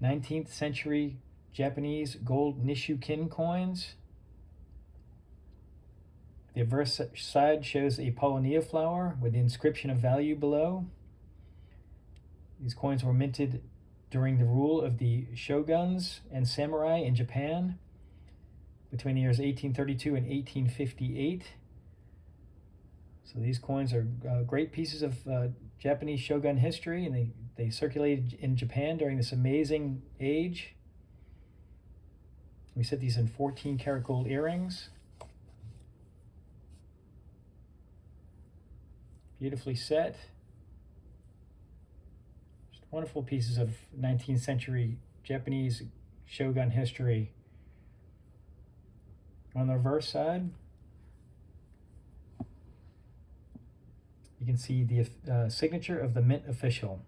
19th century Japanese gold Nishu kin coins. The obverse side shows a Paulownia flower with the inscription of value below. These coins were minted during the rule of the Shoguns and samurai in Japan between the years 1832 and 1858. So these coins are great pieces of Japanese shogun history, and they circulated in Japan during this amazing age. We set these in 14 karat gold earrings. Beautifully set. Just wonderful pieces of 19th century Japanese shogun history. On the reverse side, you can see the signature of the mint official.